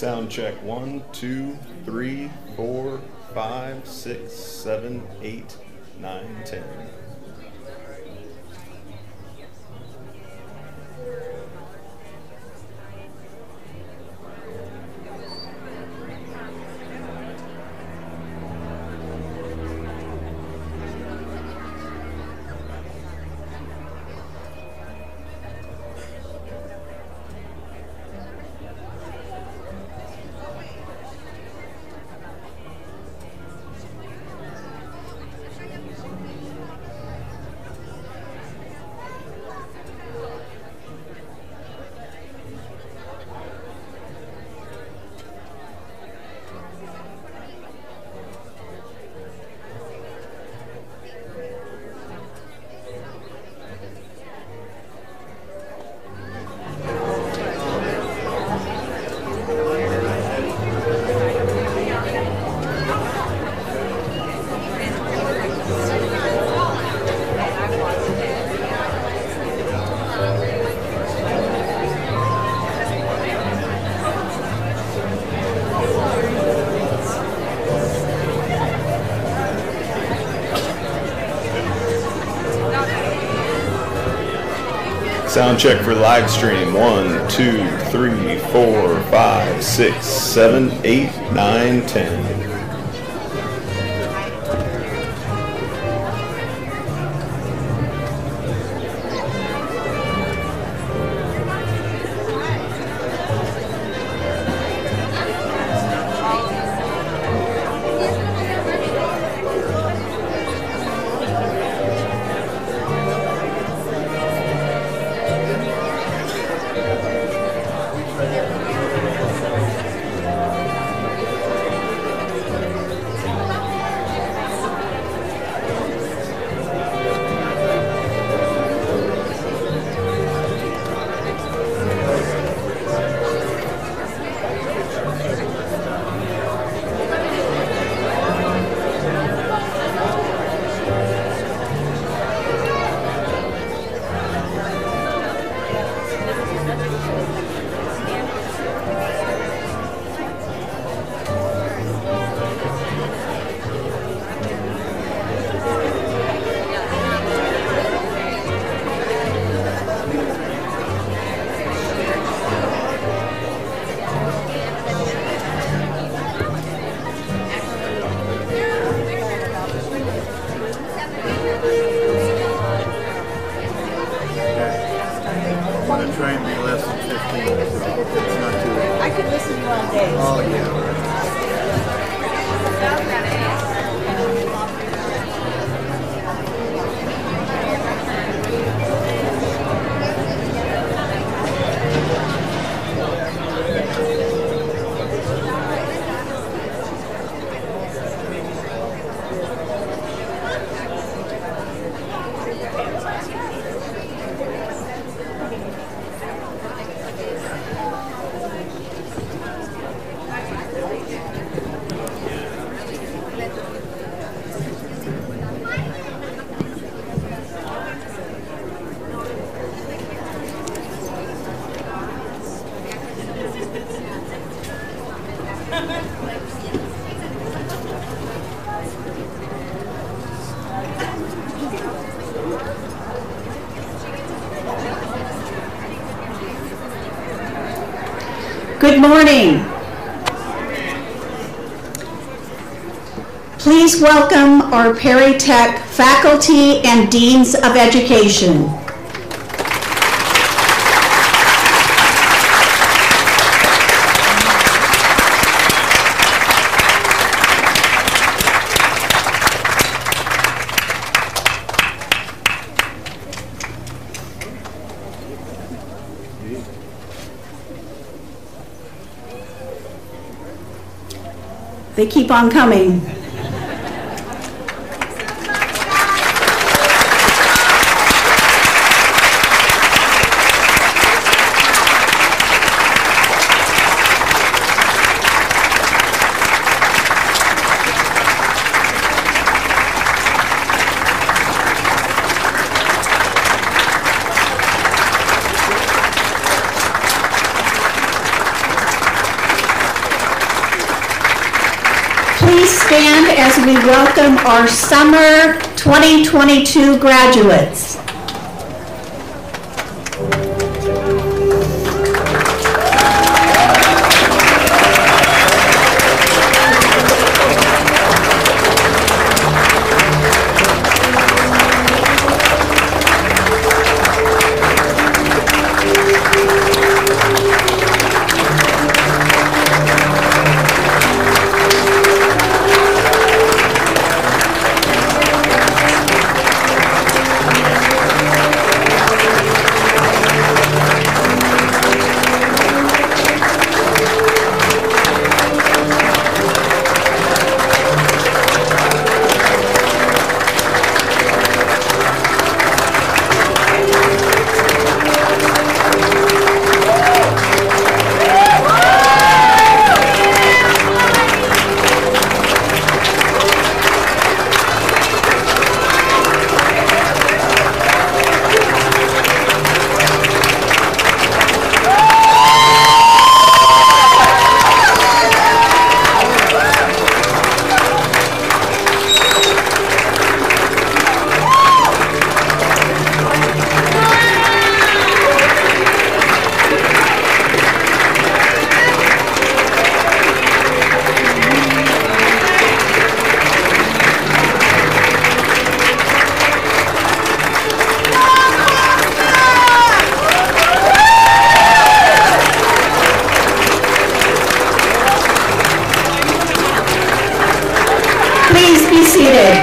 Sound check 1, 2, 3, 4, 5, 6, 7, 8, 9, 10. Sound check for live stream 1, 2, 3, 4, 5, 6, 7, 8, 9, 10. Good morning. Please welcome our Perry Tech faculty and deans of education. They keep on coming. Please stand as we welcome our summer 2022 graduates. Please be seated.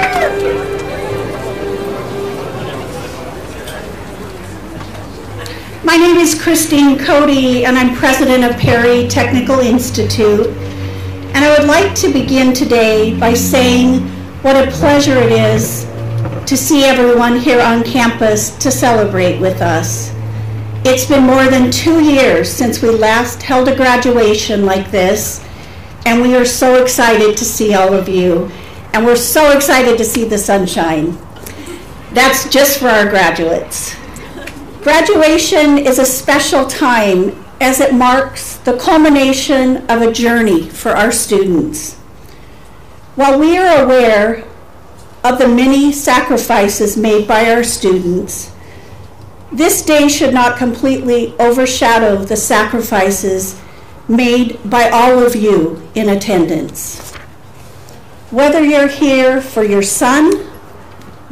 My name is Christine Cody, and I'm president of Perry Technical Institute. And I would like to begin today by saying what a pleasure it is to see everyone here on campus to celebrate with us. It's been more than 2 years since we last held a graduation like this, and we are so excited to see all of you. And we're so excited to see the sunshine. That's just for our graduates. Graduation is a special time as it marks the culmination of a journey for our students. While we are aware of the many sacrifices made by our students, this day should not completely overshadow the sacrifices made by all of you in attendance. Whether you're here for your son,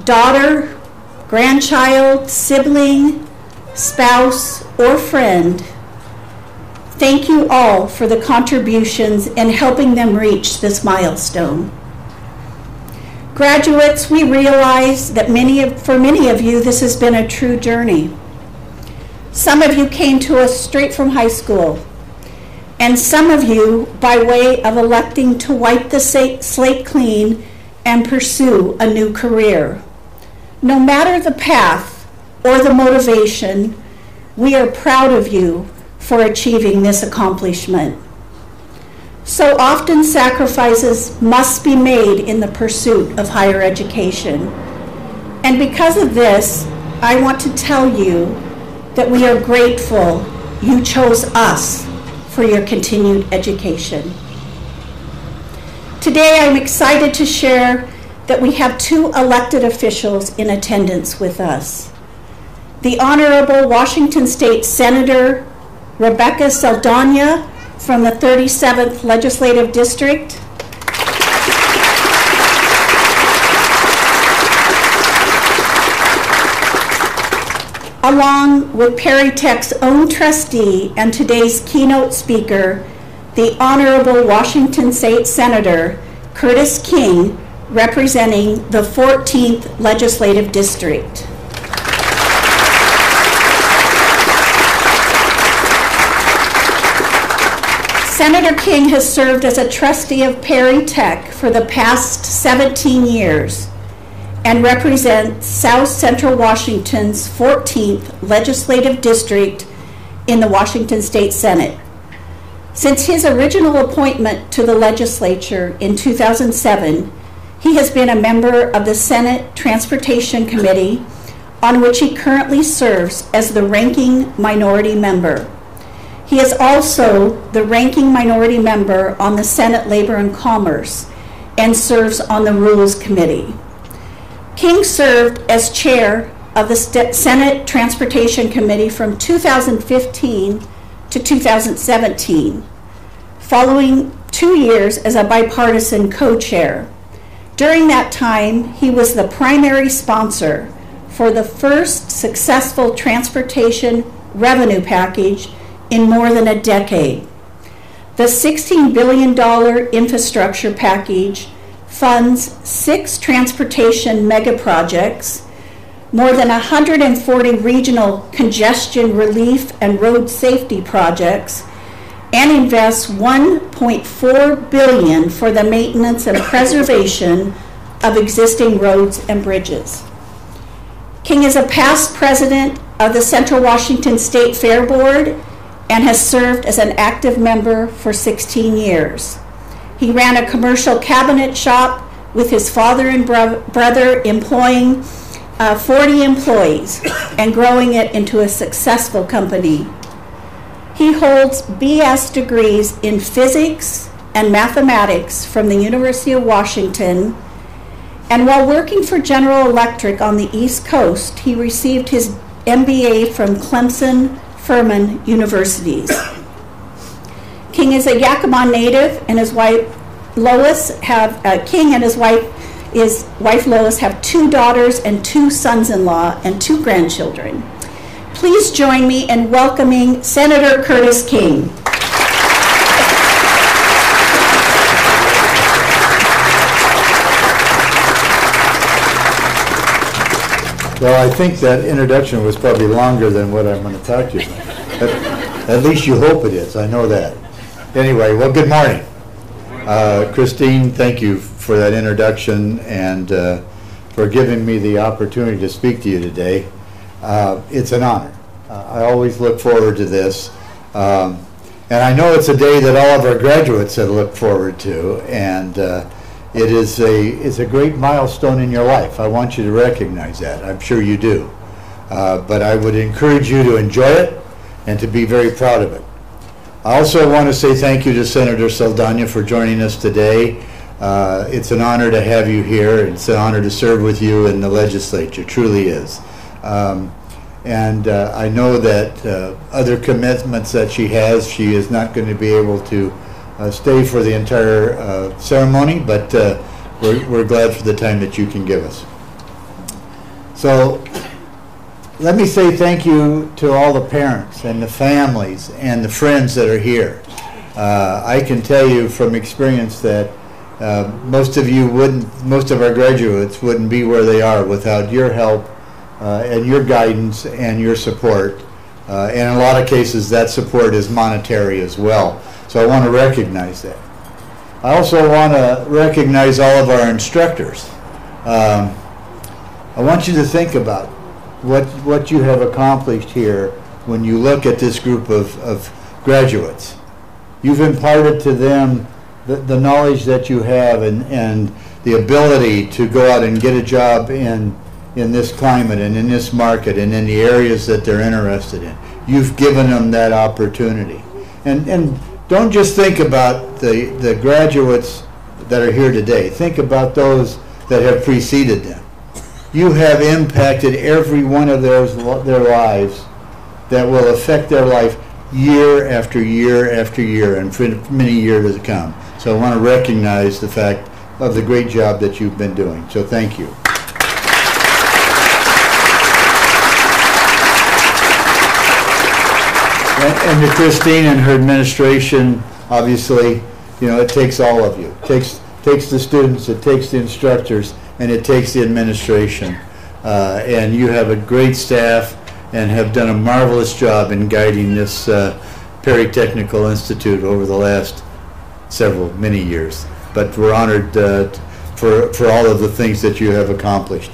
daughter, grandchild, sibling, spouse, or friend, thank you all for the contributions in helping them reach this milestone. Graduates, we realize that for many of you, this has been a true journey. Some of you came to us straight from high school, and some of you by way of electing to wipe the slate clean and pursue a new career. No matter the path or the motivation, we are proud of you for achieving this accomplishment. So often sacrifices must be made in the pursuit of higher education. And because of this, I want to tell you that we are grateful you chose us for your continued education. Today, I'm excited to share that we have 2 elected officials in attendance with us. The Honorable Washington State Senator Rebecca Saldana from the 37th Legislative District, along with Perry Tech's own trustee and today's keynote speaker, the Honorable Washington State Senator Curtis King, representing the 14th Legislative District. Senator King has served as a trustee of Perry Tech for the past 17 years and represents South Central Washington's 14th Legislative District in the Washington State Senate. Since his original appointment to the legislature in 2007, he has been a member of the Senate Transportation Committee, on which he currently serves as the ranking minority member. He is also the ranking minority member on the Senate Labor and Commerce, and serves on the Rules Committee. King served as chair of the Senate Transportation Committee from 2015 to 2017, following 2 years as a bipartisan co-chair. During that time, he was the primary sponsor for the first successful transportation revenue package in more than a decade. The $16 billion infrastructure package funds 6 transportation megaprojects, more than 140 regional congestion relief and road safety projects, and invests $1.4 billion for the maintenance and preservation of existing roads and bridges. King is a past president of the Central Washington State Fair Board and has served as an active member for 16 years. He ran a commercial cabinet shop with his father and brother, employing 40 employees and growing it into a successful company. He holds BS degrees in physics and mathematics from the University of Washington, and while working for General Electric on the East Coast, he received his MBA from Clemson Furman Universities. King is a Yakima native, and his wife Lois King and his wife Lois have 2 daughters and 2 sons-in-law and 2 grandchildren. Please join me in welcoming Senator Curtis King. Well, I think that introduction was probably longer than what I'm going to talk to you about. At least you hope it is. I know that. Anyway, well, good morning. Christine, thank you for that introduction and for giving me the opportunity to speak to you today. It's an honor. I always look forward to this. And I know it's a day that all of our graduates have looked forward to, and it's a great milestone in your life. I want you to recognize that. I'm sure you do. But I would encourage you to enjoy it and to be very proud of it. I also want to say thank you to Senator Saldana for joining us today. It's an honor to have you here. It's an honor to serve with you in the legislature. It truly is. And I know that other commitments that she has, she is not going to be able to stay for the entire ceremony, but we're glad for the time that you can give us. So let me say thank you to all the parents and the families and the friends that are here. I can tell you from experience that most of our graduates wouldn't be where they are without your help and your guidance and your support. And in a lot of cases, that support is monetary as well. So I want to recognize that. I also want to recognize all of our instructors. I want you to think about what you have accomplished here when you look at this group of graduates. You've imparted to them the knowledge that you have and the ability to go out and get a job in this climate and in this market and in the areas that they're interested in. You've given them that opportunity. And don't just think about the graduates that are here today. Think about those that have preceded them. You have impacted every one of their lives that will affect their life year after year after year and for many years to come. So I want to recognize the fact of the great job that you've been doing. So thank you. And to Christine and her administration, obviously, you know, it takes all of you. It takes the students, it takes the instructors, and it takes the administration. And you have a great staff and have done a marvelous job in guiding this Perry Technical Institute over the last many years. But we're honored for all of the things that you have accomplished.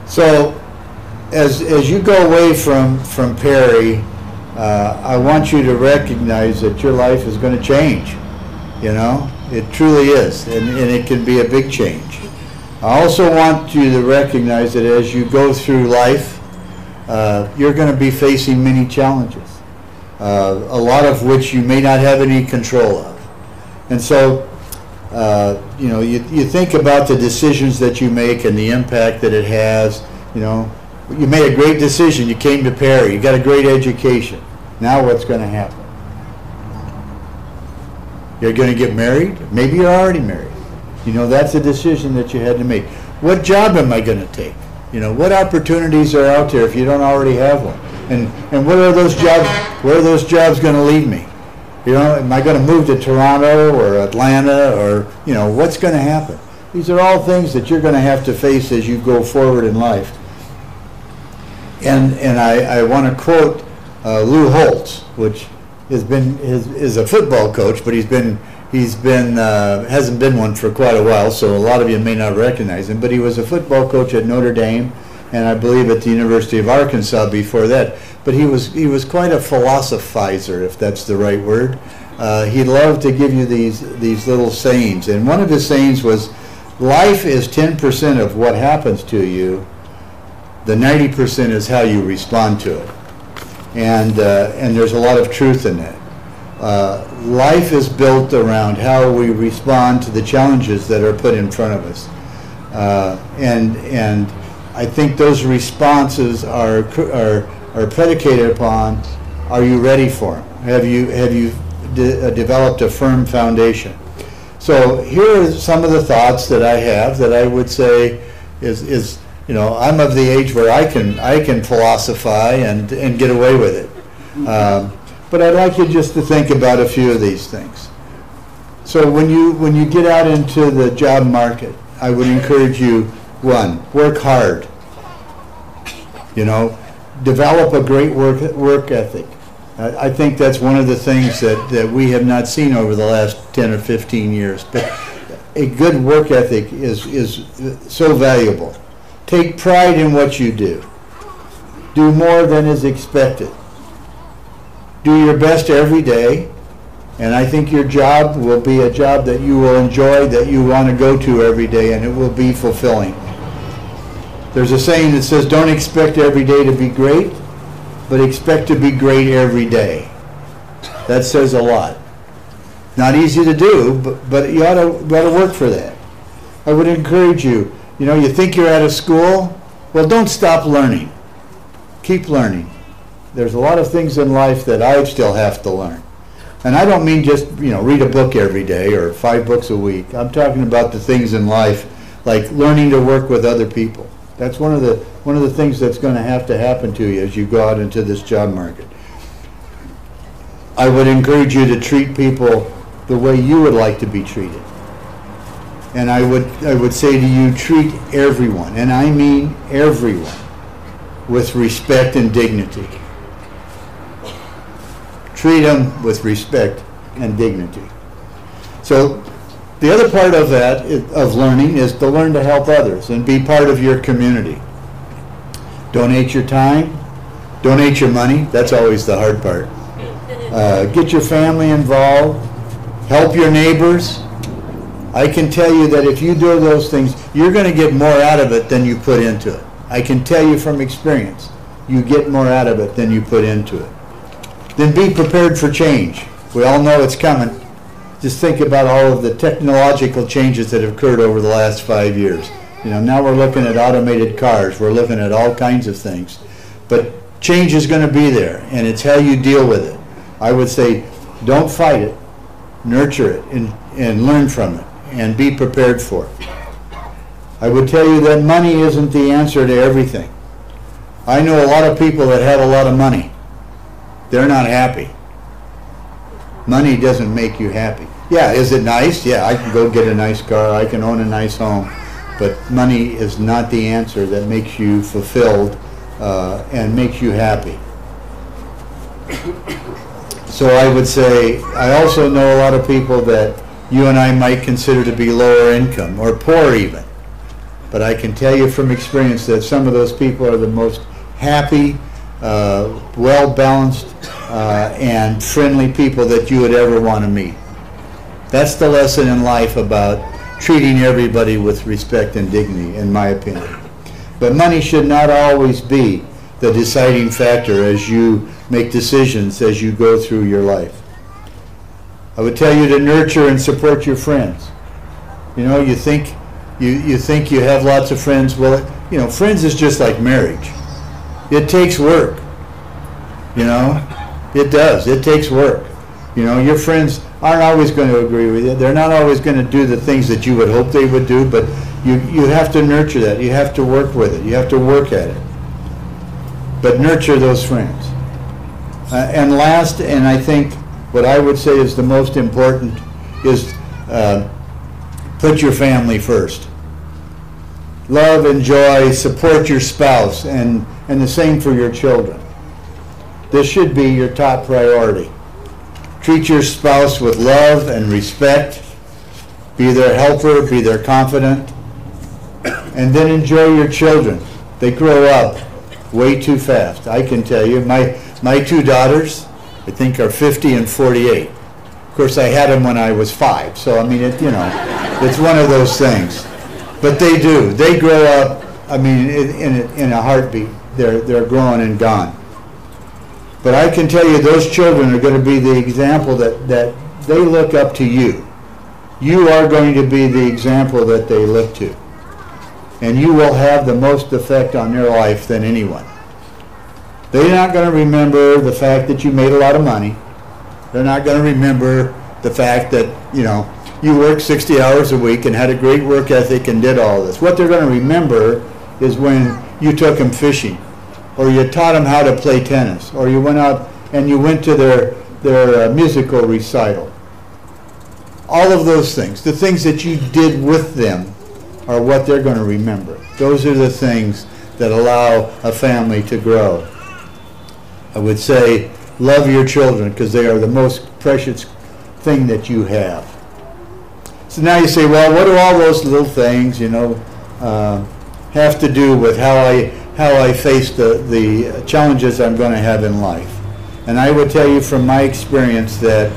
So as you go away from Perry, I want you to recognize that your life is going to change. You know, it truly is, and it can be a big change. I also want you to recognize that as you go through life, you're going to be facing many challenges, a lot of which you may not have any control of. And so You know, you think about the decisions that you make and the impact that it has. You know, you made a great decision. You came to Perry. You got a great education. Now what's going to happen? You're going to get married? Maybe you're already married. You know, that's a decision that you had to make. What job am I going to take? You know, what opportunities are out there if you don't already have one? And what are those jobs? Where are those jobs going to lead me? You know, am I going to move to Toronto or Atlanta, or, you know, what's going to happen? These are all things that you're going to have to face as you go forward in life. And I want to quote Lou Holtz, which is a football coach, but hasn't been one for quite a while, so a lot of you may not recognize him. But he was a football coach at Notre Dame, and I believe at the University of Arkansas before that. But he was quite a philosophizer, if that's the right word. He loved to give you these little sayings, and one of his sayings was, "Life is 10% of what happens to you. The 90% is how you respond to it." And there's a lot of truth in that. Life is built around how we respond to the challenges that are put in front of us, and I think those responses are predicated upon: are you ready for them? Have you developed a firm foundation? So here are some of the thoughts that I have that I would say is you know, I'm of the age where I can philosophize and get away with it. But I'd like you just to think about a few of these things. So when you get out into the job market, I would encourage you, one, work hard. You know, develop a great work ethic. I think that's one of the things that we have not seen over the last 10 or 15 years. But a good work ethic is so valuable. Take pride in what you do. Do more than is expected. Do your best every day, and I think your job will be a job that you will enjoy, that you want to go to every day, and it will be fulfilling. There's a saying that says, don't expect every day to be great, but expect to be great every day. That says a lot. Not easy to do, but you ought to work for that. I would encourage you, you know, you think you're out of school? Well, don't stop learning. Keep learning. There's a lot of things in life that I still have to learn. And I don't mean just, you know, read a book every day or 5 books a week. I'm talking about the things in life like learning to work with other people. That's one of the things that's going to happen to you as you go out into this job market. I would encourage you to treat people the way you would like to be treated. And I would say to you, treat everyone, and I mean everyone, with respect and dignity. Treat them with respect and dignity. So the other part of that, of learning, is to learn to help others and be part of your community. Donate your time, donate your money. That's always the hard part. Get your family involved, help your neighbors. I can tell you that if you do those things, you're going to get more out of it than you put into it. I can tell you from experience, you get more out of it than you put into it. Then be prepared for change. We all know it's coming. Just think about all of the technological changes that have occurred over the last 5 years. You know, now we're looking at automated cars. We're looking at all kinds of things. But change is going to be there, and it's how you deal with it. I would say, don't fight it. Nurture it and learn from it, and be prepared for it. I would tell you that money isn't the answer to everything. I know a lot of people that have a lot of money. They're not happy. Money doesn't make you happy. Yeah, is it nice? Yeah, I can go get a nice car. I can own a nice home. But money is not the answer that makes you fulfilled and makes you happy. So I would say, I also know a lot of people that you and I might consider to be lower income or poor even. But I can tell you from experience that some of those people are the most happy, well-balanced, and friendly people that you would ever want to meet. That's the lesson in life about treating everybody with respect and dignity, in my opinion. But money should not always be the deciding factor as you make decisions as you go through your life. I would tell you to nurture and support your friends. You know, you think you have lots of friends. Well, you know, friends is just like marriage. It takes work. You know, it does. It takes work. You know, your friends aren't always going to agree with you. They're not always going to do the things that you would hope they would do, but you have to nurture that. You have to work with it. You have to work at it. But nurture those friends. And last, and I think what I would say is the most important, is put your family first. Love, enjoy, support your spouse, and the same for your children. This should be your top priority. Treat your spouse with love and respect. Be their helper, be their confidant. And then enjoy your children. They grow up way too fast. I can tell you, my two daughters, I think, are 50 and 48. Of course, I had them when I was 5, so I mean, it's one of those things. But they do. They grow up, I mean, in a heartbeat. They're growing and gone. But I can tell you, those children are going to be the example that they look up to you. You are going to be the example that they look to. And you will have the most effect on their life than anyone. They're not going to remember the fact that you made a lot of money. They're not going to remember the fact that, you know, you worked 60 hours a week and had a great work ethic and did all this. What they're going to remember is when you took them fishing, or you taught them how to play tennis, or you went out and you went to their musical recital. All of those things, the things that you did with them, are what they're going to remember. Those are the things that allow a family to grow. I would say, love your children, because they are the most precious thing that you have. So now you say, well, what do all those little things, you know, have to do with how I face the challenges I'm going to have in life? And I would tell you from my experience that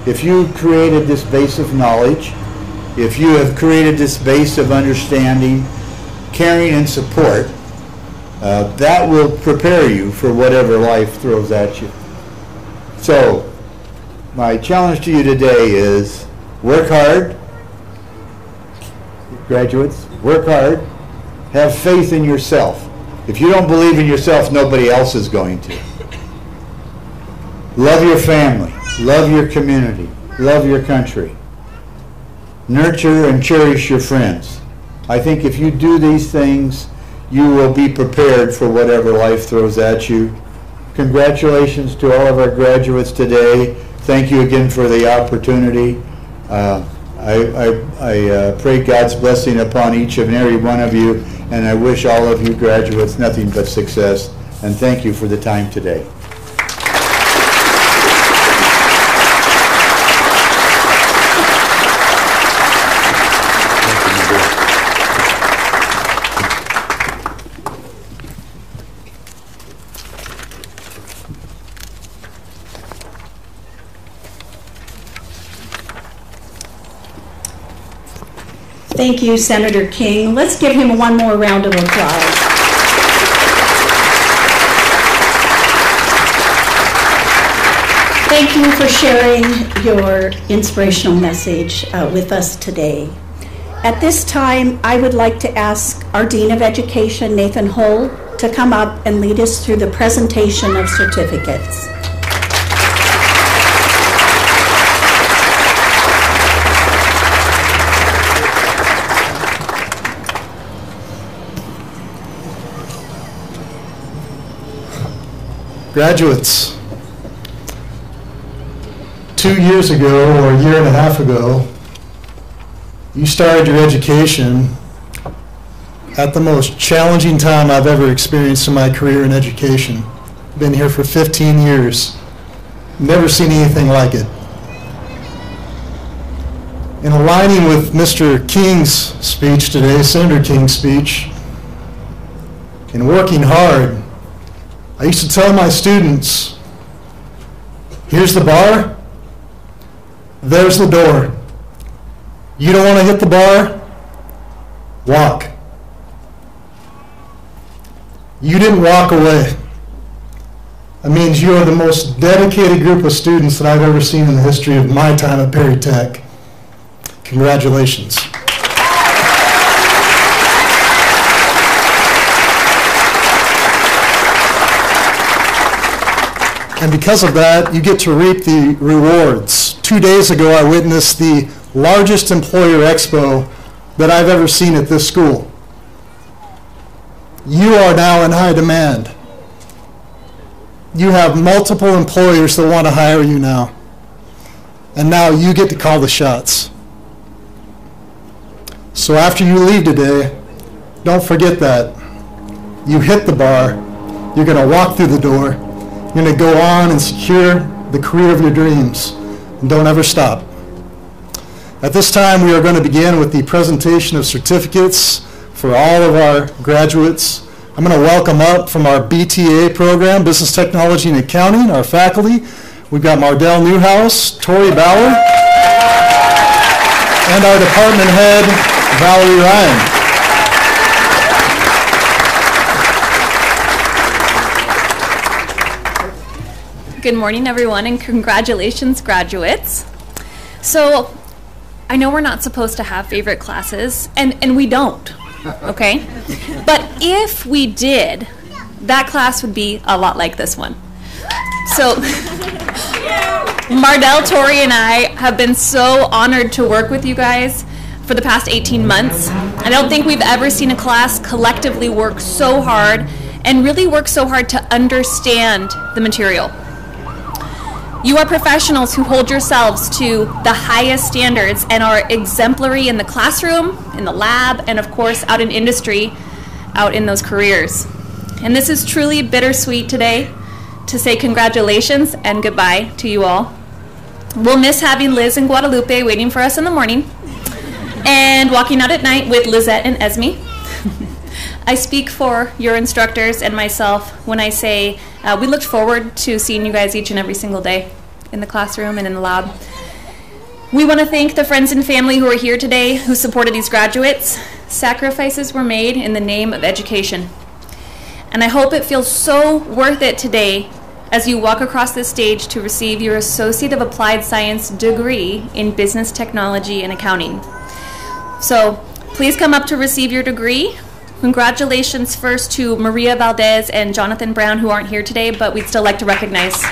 if you created this base of knowledge, if you have created this base of understanding, caring, and support, that will prepare you for whatever life throws at you. So, my challenge to you today is work hard, graduates, work hard, have faith in yourself. If you don't believe in yourself, nobody else is going to. Love your family, love your community, love your country. Nurture and cherish your friends. I think if you do these things, you will be prepared for whatever life throws at you. Congratulations to all of our graduates today. Thank you again for the opportunity. I pray God's blessing upon each and every one of you, and I wish all of you graduates nothing but success, and thank you for the time today. Thank you, Senator King. Let's give him one more round of applause. Thank you for sharing your inspirational message with us today. At this time, I would like to ask our Dean of Education, Nathan Hull, to come up and lead us through the presentation of certificates. Graduates, 2 years ago, or a year and a half ago, you started your education at the most challenging time I've ever experienced in my career in education. Been here for 15 years, never seen anything like it. In aligning with Mr. King's speech today, Senator King's speech, in working hard, I used to tell my students, here's the bar, there's the door. You don't want to hit the bar? Walk. You didn't walk away. That means you are the most dedicated group of students that I've ever seen in the history of my time at Perry Tech. Congratulations. And because of that, you get to reap the rewards. 2 days ago, I witnessed the largest employer expo that I've ever seen at this school. You are now in high demand. You have multiple employers that want to hire you now. And now you get to call the shots. So after you leave today, don't forget that. You hit the bar, you're going to walk through the door, you're going to go on and secure the career of your dreams. And don't ever stop. At this time, we are going to begin with the presentation of certificates for all of our graduates. I'm going to welcome up from our BTA program, Business Technology and Accounting, our faculty. We've got Mardell Newhouse, Tori Bauer, and our department head, Valerie Ryan. Good morning, everyone, and congratulations, graduates. So, I know we're not supposed to have favorite classes, and we don't, okay? But if we did, that class would be a lot like this one. So, Mardell, Tori, and I have been so honored to work with you guys for the past 18 months. I don't think we've ever seen a class collectively work so hard and really work so hard to understand the material. You are professionals who hold yourselves to the highest standards and are exemplary in the classroom, in the lab, and of course out in industry, out in those careers. And this is truly bittersweet today to say congratulations and goodbye to you all. We'll miss having Liz and Guadalupe waiting for us in the morning and walking out at night with Lizette and Esme. I speak for your instructors and myself when I say we look forward to seeing you guys each and every single day in the classroom and in the lab. We want to thank the friends and family who are here today who supported these graduates. Sacrifices were made in the name of education. And I hope it feels so worth it today as you walk across this stage to receive your Associate of Applied Science degree in Business Technology and Accounting. So please come up to receive your degree. Congratulations first to Maria Valdez and Jonathan Brown, who aren't here today, but we'd still like to recognize.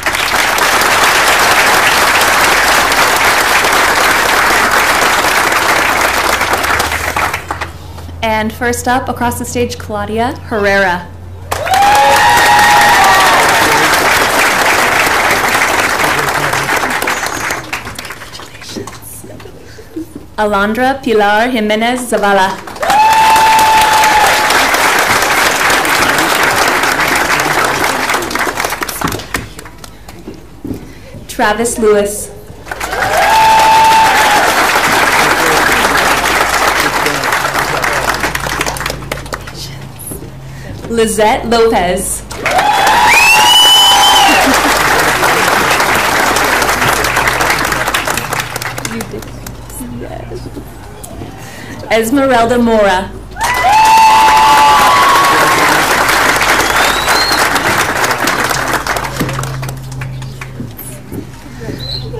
And first up, across the stage, Claudia Herrera. Alondra Pilar Jimenez Zavala. Travis Lewis. Lizette Lopez. Esmeralda Mora.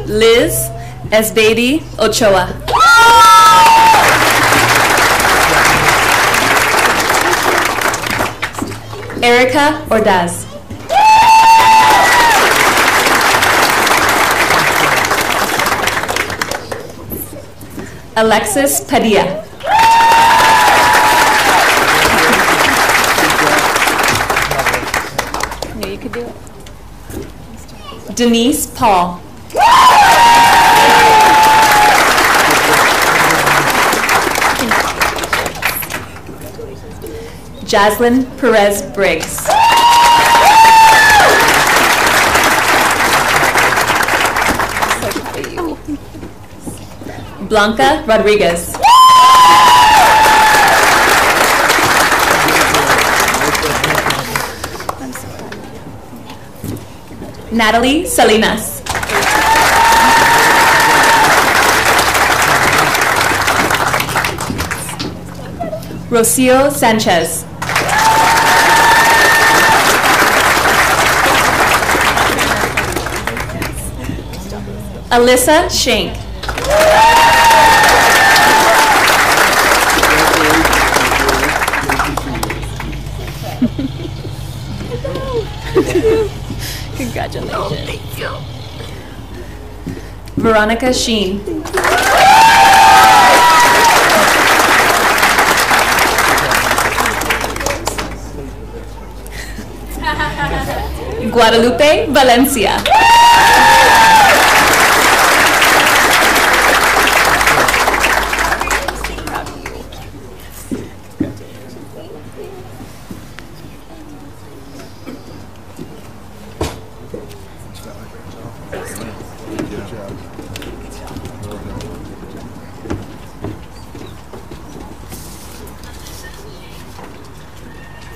Liz Esbeidi Ochoa. Erica Ordaz. Alexis Padilla. Yeah, you could do it. Denise Paul. Jaslyn Perez Briggs. Blanca Rodriguez. Natalie Salinas. Rocio Sanchez. Alyssa Shank. Congratulations. Veronica Sheen. Guadalupe Valencia.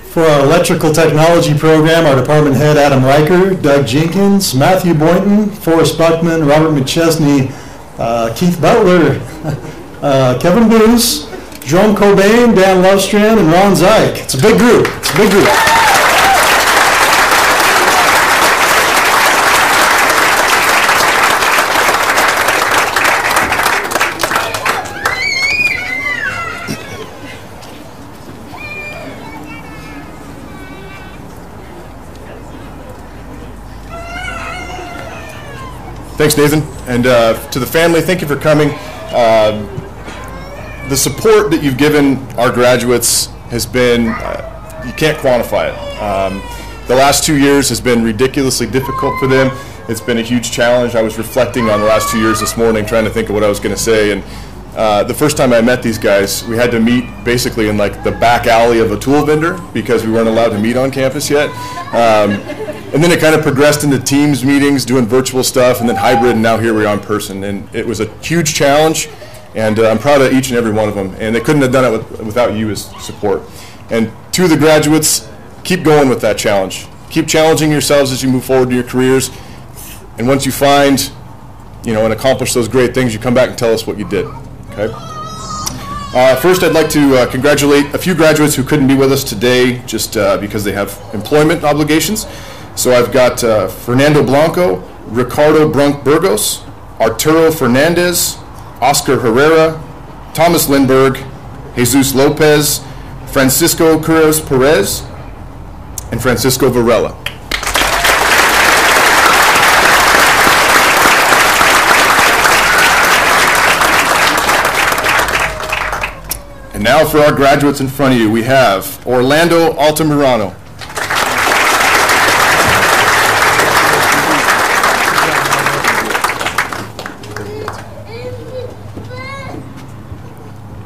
For our electrical technology program, our department head Adam Riker, Doug Jenkins, Matthew Boynton, Forrest Buckman, Robert McChesney, Keith Butler, Kevin Booz, Jerome Cobain, Dan Lovestrand, and Ron Zeich. It's a big group. It's a big group. Thanks, Nathan. And to the family, thank you for coming. The support that you've given our graduates has been, you can't quantify it. The last 2 years has been ridiculously difficult for them. It's been a huge challenge. I was reflecting on the last 2 years this morning, trying to think of what I was going to say. And the first time I met these guys, we had to meet basically in like the back alley of a tool vendor because we weren't allowed to meet on campus yet. And then it kind of progressed into Teams meetings, doing virtual stuff, and then hybrid, and now here we are in person. And it was a huge challenge, and I'm proud of each and every one of them. And they couldn't have done it without you as support. And to the graduates, keep going with that challenge. Keep challenging yourselves as you move forward in your careers. And once you find, and accomplish those great things, you come back and tell us what you did. Okay? First, I'd like to congratulate a few graduates who couldn't be with us today just because they have employment obligations. So I've got Fernando Blanco, Ricardo Brunk Burgos, Arturo Fernandez, Oscar Herrera, Thomas Lindberg, Jesus Lopez, Francisco Cruz Perez, and Francisco Varela. And now for our graduates in front of you, we have Orlando Altamirano.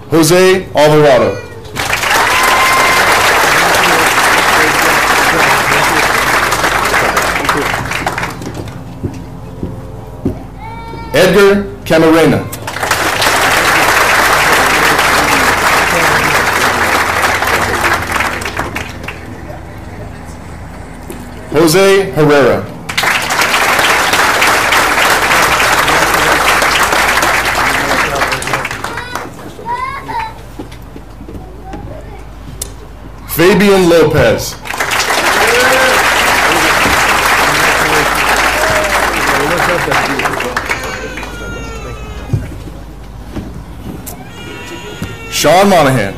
Jose Alvarado. Edgar Camarena. Jose Herrera. Fabian Lopez. Sean Monahan.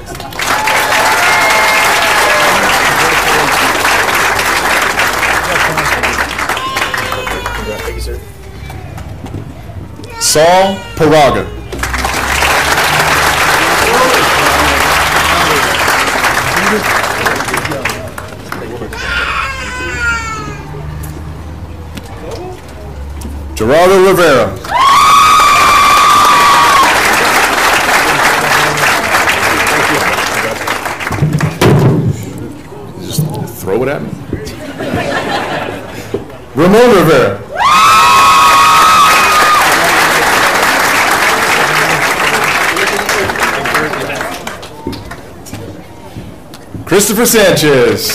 Saul Paraga. Gerardo Rivera. Just throw it at me. Ramon Rivera. Christopher Sanchez.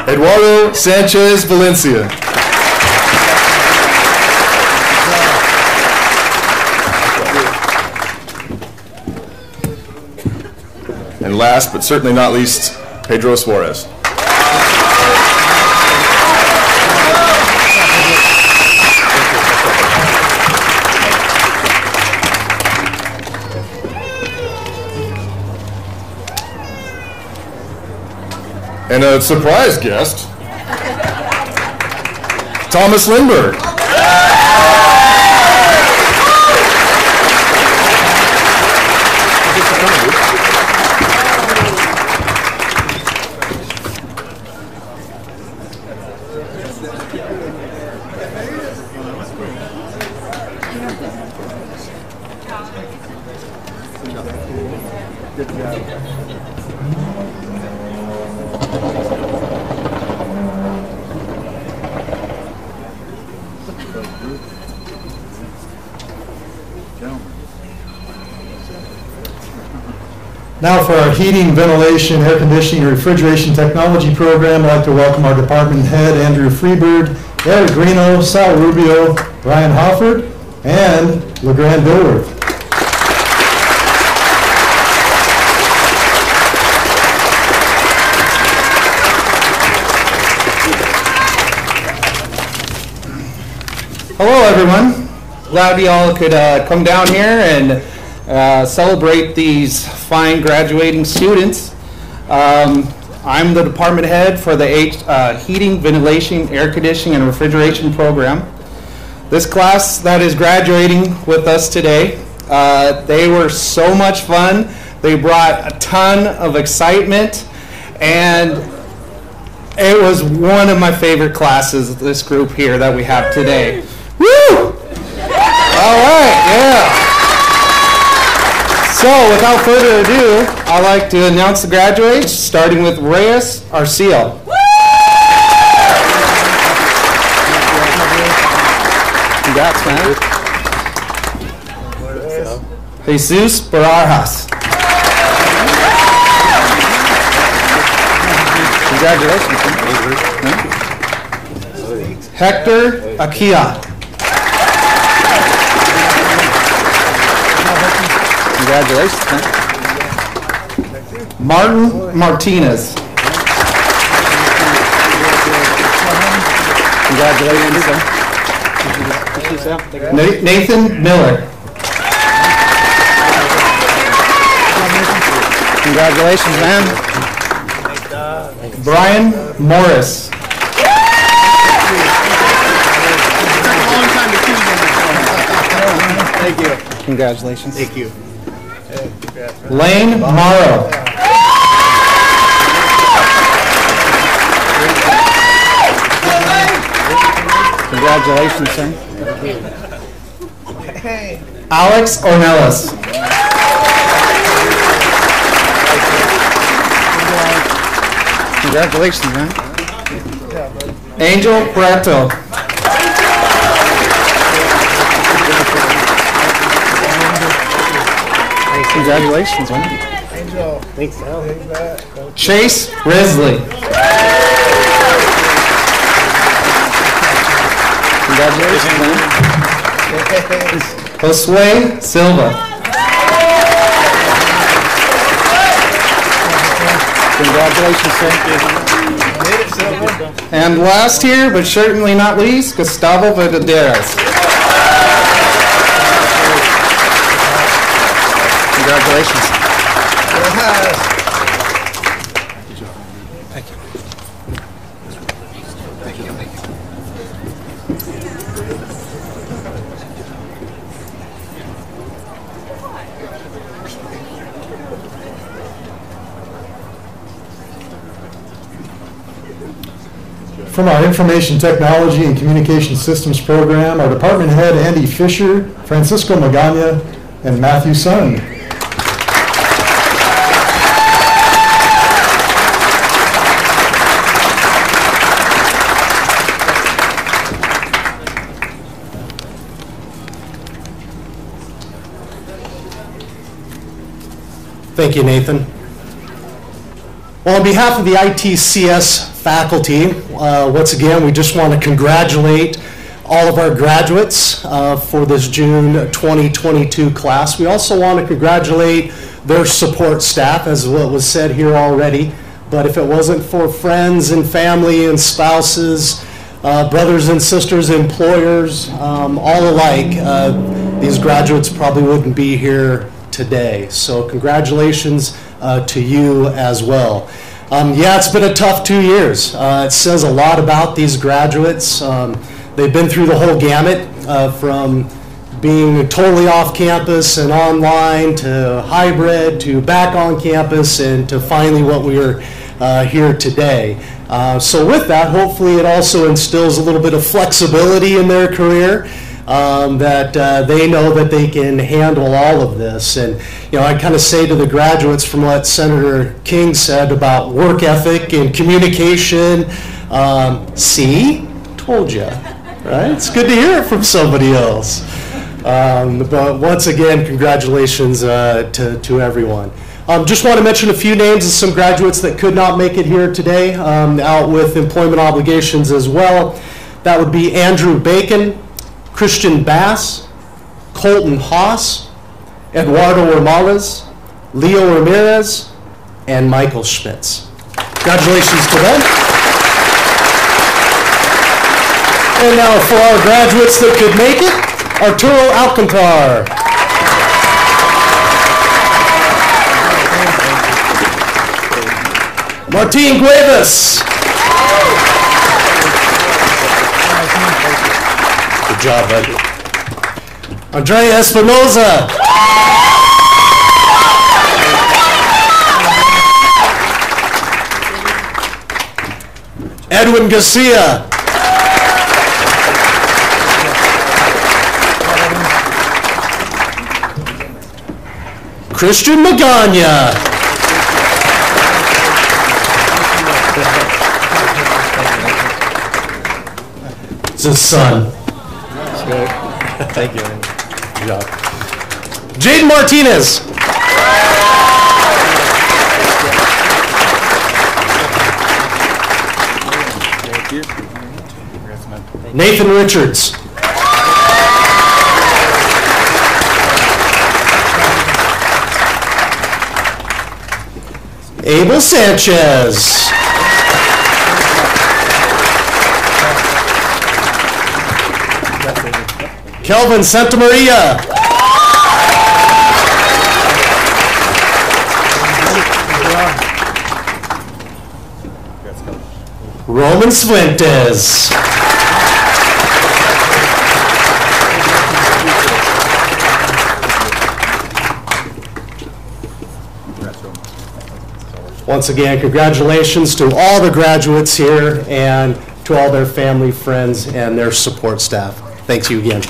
Eduardo Sanchez Valencia. And last but certainly not least, Pedro Suarez. And a surprise guest, Thomas Lindbergh. Now for our heating, ventilation, air conditioning, and refrigeration technology program, I'd like to welcome our department head, Andrew Freebird, Eric Greeno, Sal Rubio, Brian Hofford, and LeGrand Dilworth. Hello, everyone. Glad you all could come down here and celebrate these fine graduating students. I'm the department head for the heating, ventilation, air conditioning, and refrigeration program. This class that is graduating with us today, they were so much fun. They brought a ton of excitement, and it was one of my favorite classes, this group here that we have today. Woo! All right, yeah. So, without further ado, I'd like to announce the graduates, starting with Reyes Arceo. Congrats, man. Jesus Barajas. Congratulations. Hector Akia. Congratulations, man. Martin Martinez. Congratulations, sir. Nathan Miller. Congratulations, man. Brian Morris. Thank you. Congratulations. Thank you. Lane Morrow. Congratulations, sir. Alex Ornelas. Congratulations, man. Angel Prato. Congratulations, man. Angel. Thanks, Al. Chase Risley. Congratulations, man. Josue Silva. Congratulations, sir. And last here, but certainly not least, Gustavo Verdaderas. Congratulations. Thank you. Thank you. Thank you. From our Information Technology and Communication Systems program, our department head, Andy Fisher, Francisco Magana, and Matthew Sund. Thank you, Nathan. Well, on behalf of the ITCS faculty, once again, we just want to congratulate all of our graduates for this June 2022 class. We also want to congratulate their support staff, as what was said here already. But if it wasn't for friends and family and spouses, brothers and sisters, employers, all alike, these graduates probably wouldn't be here today. So congratulations to you as well. Yeah, it's been a tough 2 years. It says a lot about these graduates. They've been through the whole gamut from being totally off campus and online to hybrid to back on campus and to finally what we are here today. So with that, hopefully it also instills a little bit of flexibility in their career, that they know that they can handle all of this. And I kind of say to the graduates from what Senator King said about work ethic and communication, see, told you, right? It's good to hear it from somebody else. But once again, congratulations to everyone. Just want to mention a few names of some graduates that could not make it here today, out with employment obligations as well. That would be Andrew Bacon, Christian Bass, Colton Haas, Eduardo Ramales, Leo Ramirez, and Michael Schmitz. Congratulations to them. And now for our graduates that could make it, Arturo Alcantar. Martin Guevas. Good job, buddy. Andrea Espinoza. Edwin Garcia. Christian Magana. It's his son. Thank you. Good job. Jaden Martinez. Thank you. Nathan Richards. Abel Sanchez. Kelvin Santamaria. Roman Fuentes. Once again, congratulations to all the graduates here and to all their family, friends, and their support staff. Thanks you again.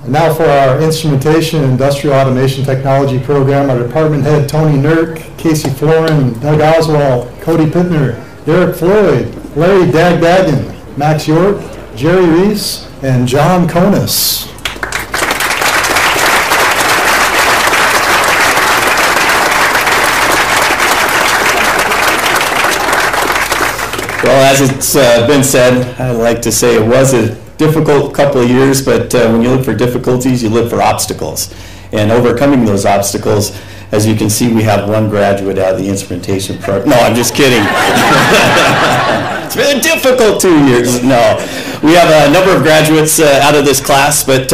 And now for our Instrumentation and Industrial Automation Technology program, our department head Tony Nurk, Casey Florin, Doug Oswald, Cody Pittner, Derek Floyd, Larry Dagdagan, Max York, Jerry Reese, and John Konis. Well, as it's been said, I like to say it was a difficult couple of years, but when you look for difficulties, you look for obstacles. And overcoming those obstacles, as you can see, we have one graduate out of the instrumentation program. No, I'm just kidding. It's been a difficult 2 years. No, we have a number of graduates out of this class, but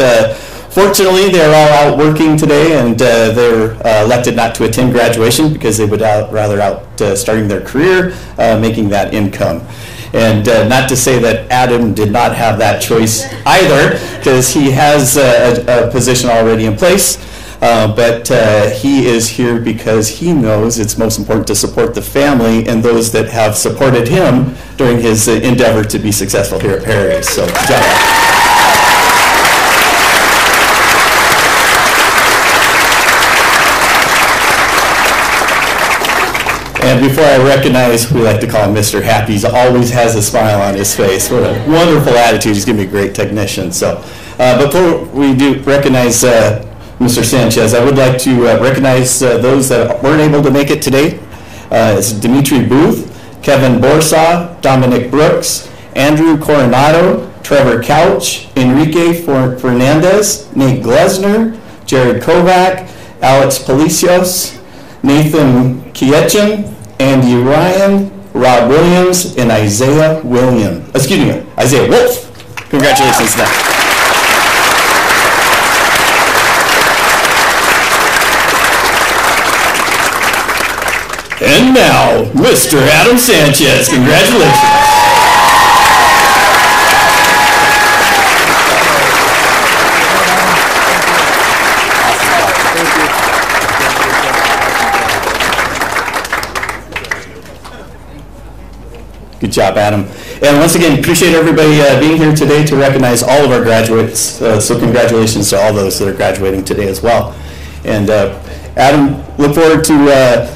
fortunately, they're all out working today, and they're elected not to attend graduation because they would rather out starting their career, making that income. And not to say that Adam did not have that choice either, because he has a position already in place, but he is here because he knows it's most important to support the family and those that have supported him during his endeavor to be successful here at Perry. So, good job. And before I recognize, we like to call him Mr. Happy. He always has a smile on his face. What a wonderful attitude. He's going to be a great technician. So before we do recognize Mr. Sanchez, I would like to recognize those that weren't able to make it today. It's Dimitri Booth, Kevin Borsaw, Dominic Brooks, Andrew Coronado, Trevor Couch, Enrique Fernandez, Nate Glesner, Jared Kovac, Alex Palicios, Nathan Kietchen, Andy Ryan, Rod Williams, and Isaiah Wolf. Congratulations to them. And now, Mr. Adam Sanchez. Congratulations. Good job, Adam. And once again, appreciate everybody being here today to recognize all of our graduates. So congratulations to all those that are graduating today as well. And Adam, look forward to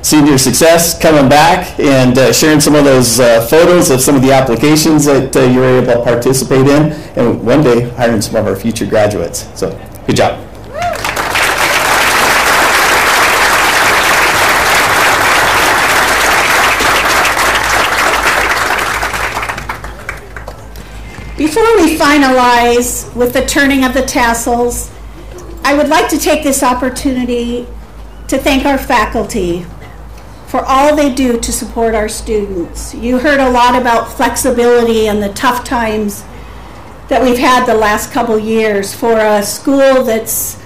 seeing your success, coming back, and sharing some of those photos of some of the applications that you were able to participate in, and one day hiring some of our future graduates. So, good job. Before we finalize with the turning of the tassels, I would like to take this opportunity to thank our faculty for all they do to support our students. You heard a lot about flexibility and the tough times that we've had the last couple years. For a school that's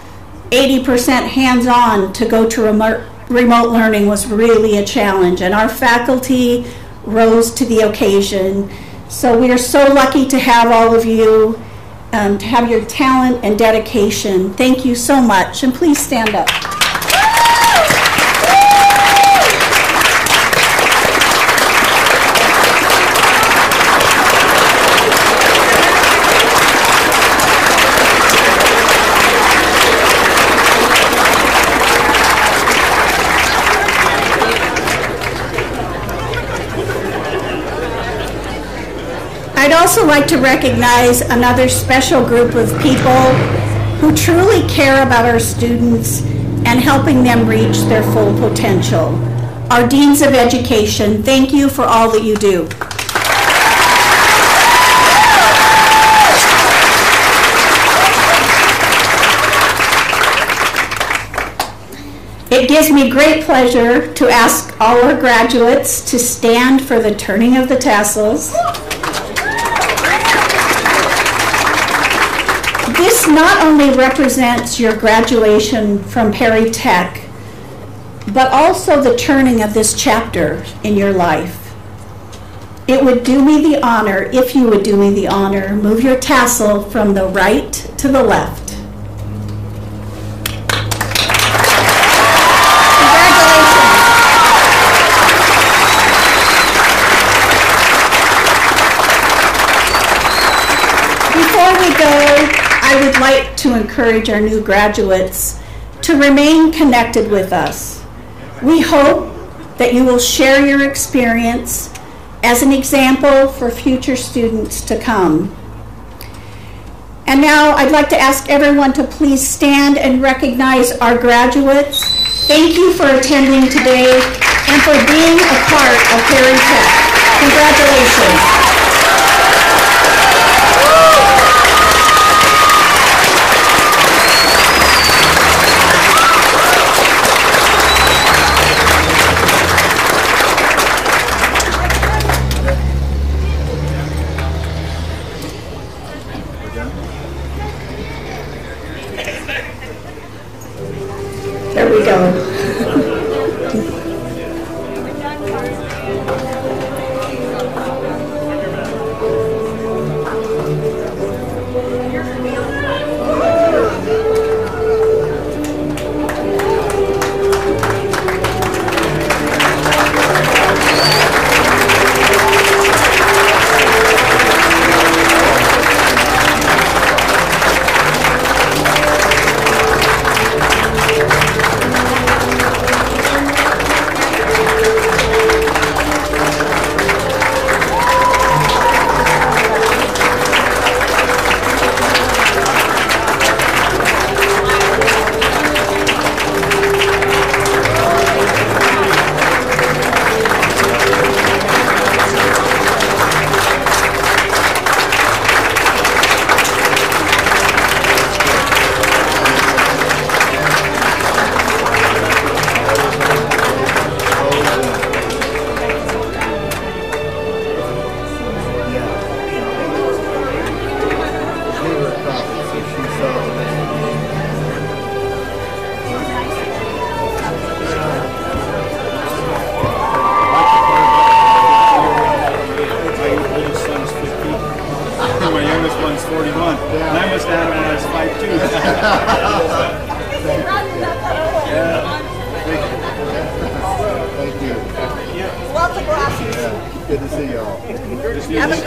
80% hands-on, to go to remote learning was really a challenge, and our faculty rose to the occasion. So we are so lucky to have all of you, to have your talent and dedication. Thank you so much, and please stand up. I'd also like to recognize another special group of people who truly care about our students and helping them reach their full potential. Our Deans of Education, thank you for all that you do. It gives me great pleasure to ask all our graduates to stand for the turning of the tassels. This not only represents your graduation from Perry Tech, but also the turning of this chapter in your life. It would do me the honor, if you would do me the honor, move your tassel from the right to the left. I would like to encourage our new graduates to remain connected with us. We hope that you will share your experience as an example for future students to come. And now I'd like to ask everyone to please stand and recognize our graduates. Thank you for attending today and for being a part of Perry Tech. Congratulations. There we go. Thank you. Lots of glasses. Good to see you all. Have a great